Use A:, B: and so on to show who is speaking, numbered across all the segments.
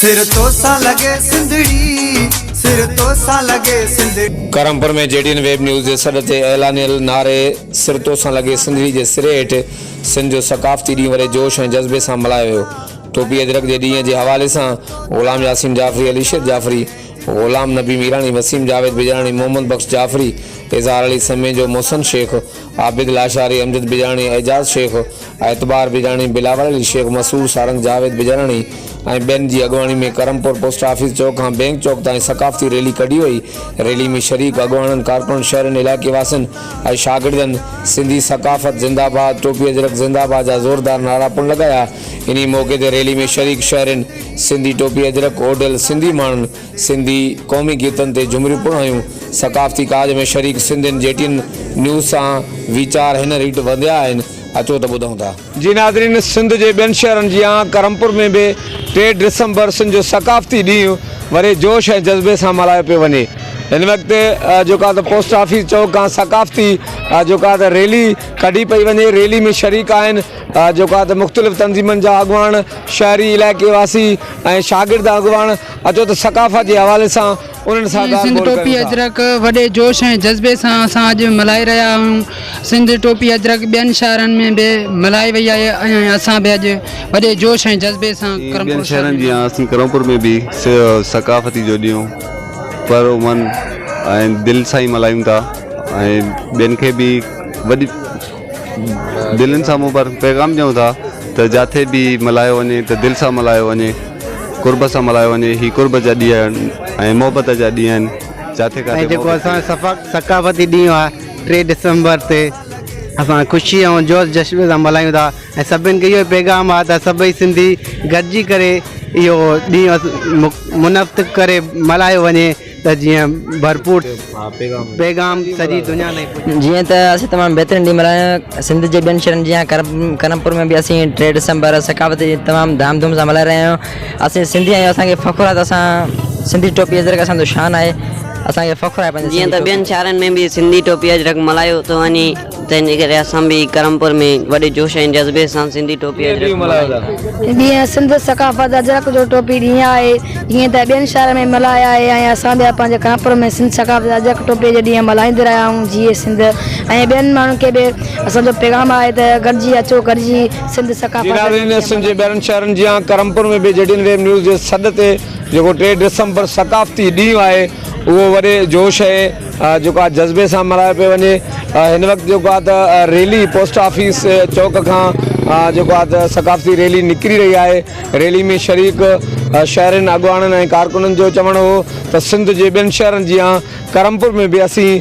A: सिर तो सा लगे सिंधड़ी, सिर तो सा लगे सिंधड़ी।
B: करमपुर में जेडीएन वेब न्यूज़ जे सॾ ते ऐलानियल नारे सिर तो सां लॻे सिंधड़ी जे सिरे हेठि सिंध जो सक़ाफ़ती ॾींहुं वॾे जोश ऐं जज़्बे सां मल्हायो वियो। टोपी अजरक जे ॾींहं जे हवाले सां ग़ुलाम यासीन जाफ़री, अलीशर जाफ़री, ग़ुलाम नबी मीरानी, वसीम जावेद बिजाणी, मोहम्मद बख्श जाफ़री, इज़हार अली समे जो मोहसन शेख, आबिद लाशारी, अमजद बिजाणी, एजाज शेख, एतबार बिजाणी, बिलावल अली शेख, मसूर सारंग, जावेद बिजाणी ऐं ॿियनि जी अॻुवाणी में करमपुर पोस्ट ऑफिस चौक खां बैंक चौक ताईं सक़ाफ़ती रैली कढी वई। रैली में शरीक अॻुवाणनि, कारकुननि, शहरनि, इलाइक़े वासियुनि ऐं शागिर्दनि सिंधी सक़ाफ़त ज़िंदाबाद, टोपी अजरक ज़िंदाबाद जा ज़ोरदार नारा पिणु लॻाया। इन मौक़े ते रैली में शरीक शहरनि सिंधी टोपी अजरक ओडल सिंधी माण्हुनि सिंधी क़ौमी गीतनि ते झुमरियूं पिणु हयूं। सक़ाफ़ती काज में शरीक सिंधियुनि जेडीएन न्यूज़ सां वीचार हिन रीत वधिया आहिनि। अचो त ॿुधूं था। जी नाज़रीन, सिंध जे ॿियनि शहरनि जीअं करमपुर में बि 3 डिसंबर सिंध जो सक़ाफ़ती ॾींहुं वॾे जोश ऐं जज़्बे सां मल्हायो पियो वञे। हिन वक़्तु जेका त पोस्ट ऑफिस चौक खां सक़ाफ़ती जेका त रैली कढी पई वञे। रैली में शरीक आहिनि जेका त मुख़्तलिफ़ तंज़ीमनि जा अॻुवान, शहरी इलाइक़े वासी ऐं शागिर्द अॻुवान। अचो त सक़ाफ़त जे हवाले सां उन्हनि सां
C: सिंध टोपी अजरक वॾे जोश ऐं जज़्बे सां असां अॼु मल्हाए रहिया आहियूं। सिंध टोपी अजरक ॿियनि शहरनि में बि मल्हाई वई आहे ऐं असां बि अॼु वॾे जोश ऐं जज़्बे सां
D: ॿियनि शहरनि जी असीं करमपुर में बि सक़ाफ़ती जो ॾींहुं पर उमन ऐं दिलि सां ई मल्हायूं था ऐं ॿियनि खे बि वॾी दिलनि सां मूं पर पैगाम ॾियूं था त जिथे बि मल्हायो वञे त दिलि सां मल्हायो वञे, कुर्ब सां मल्हायो वञे। ही कुर्ब जा ॾींहं आहिनि ऐं मोहबत जा ॾींहं आहिनि। जिथे काथे
E: जेको असां सक़ाफ़ती ॾींहुं आहे 3 डिसंबर ते असां ख़ुशी ऐं जोश जश्न सां मल्हायूं था ऐं सभिनि खे इहो पैगाम आहे त सभई सिंधी गॾिजी करे इहो ॾींहुं मुनफ़्त करे मल्हायो वञे त जीअं भरपूर पैगाम सॼी दुनिया में।
F: जीअं त असीं तमामु बहितरीनु ॾींहुं मल्हायूं सिंध जे ॿियनि शहरनि जीअं करमपुर में बि असीं 3 डिसंबर सक़ाफ़ती तमामु धाम धूम सां मल्हाए रहिया आहियूं। असीं सिंधी आहियूं, असांखे फ़ख़ुरु आहे त असां सिंधी टोपी अजरक असांजो शान आहे, असांखे फ़ख़ुरु आहे।
G: जीअं त ॿियनि शहरनि में बि सिंधी टोपी अजरक मल्हायो थो वञे, तंहिंजे करे असां बि करमपुर में वॾे जोश ऐं जज़्बे सां सिंधी टोपी अजरक
H: ॾींहुं सिंध सक़ाफ़त अजरक जो टोपी ॾींहुं आहे। जीअं त ॿियनि शहर में मल्हाया आहे ऐं असां बि पंहिंजे करमपुर में सिंध सक़ाफ़त अजरक टोपी जो ॾींहुं मल्हाईंदे रहिया आहियूं। जीअं सिंध ऐं ॿियनि माण्हुनि खे बि असांजो पैगाम आहे त गॾिजी अचो, गॾिजी सिंध सक़ाफ़त।
B: सिंध जे ॿियनि शहरनि जीअं करमपुर में बि जेडीएन वेब न्यूज़ जे सॾ ते जेको 3 डिसंबर सक़ाफ़ती ॾींहुं आहे उहो वॾे जोश ऐं जेको आहे जज़्बे सां मल्हायो पियो वञे। हिन वक़्तु जेको आहे त रैली पोस्ट ऑफिस चौक खां जेको आहे त सक़ाफ़ती रैली निकिरी रही आहे। रैली में शरीक शहरनि अॻुवाणनि ऐं कारकुननि जो चवणु हो त सिंध जे ॿियनि शहरनि जीअं करमपुर में बि असीं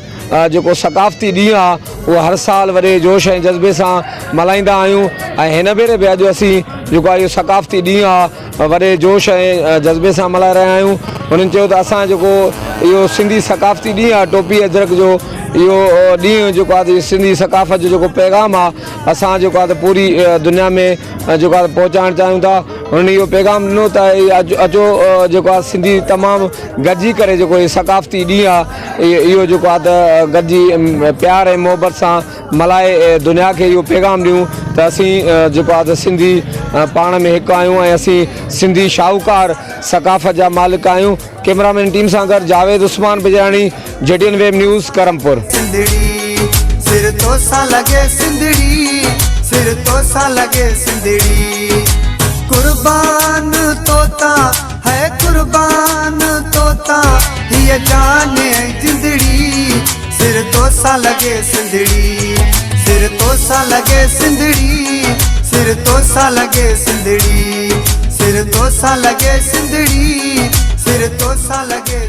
B: जेको सक़ाफ़ती ॾींहुं आहे उहो हर साल वॾे जोश ऐं जज़्बे सां मल्हाईंदा आहियूं ऐं हिन भेरे बि अॼु असीं जेको आहे इहो सक़ाफ़ती ॾींहुं आहे वॾे जोश ऐं जज़्बे सां मल्हाए रहिया आहियूं। हुननि चयो त असां जेको इहो सिंधी सक़ाफ़ती ॾींहुं आहे टोपी अजरक जो, इहो ॾींहुं जेको आहे त सिंधी सक़ाफ़त जो जेको पैगाम आहे असां जेको आहे त पूरी दुनिया में जेको आहे पहुचाइणु चाहियूं था। हुननि इहो पैगाम ॾिनो त अचो जेको आहे सिंधी तमामु गॾिजी करे जेको इहो सक़ाफ़ती ॾींहुं आहे इहो जेको आहे त गॾिजी प्यार ऐं मोहबत सां मल्हाए दुनिया खे इहो पैगाम ॾियूं त असीं जेको आहे त सिंधी पाण में हिकु आहियूं ऐं असीं सिंधी शाहूकार सक़ाफ़त जा मालिक आहियूं। कैमरामैन टीम सां गॾु जावेद उस्मान बिजाणी, जेडीएन वेब न्यूज़ करमपुर।
A: सिर तो सा लगे सिंधड़ी, सिर तो सा लगे सिंधड़ी। कुर्बान तोता है कुर्बान तोता, ये जाने जिंदड़ी। सिर तो सा लगे सिंधड़ी, सिर तो सा लगे सिंधड़ी, सिर तो सा लगे सिंधड़ी, सिर तो सा लगे सिंधड़ी, सिर तो सा लगे।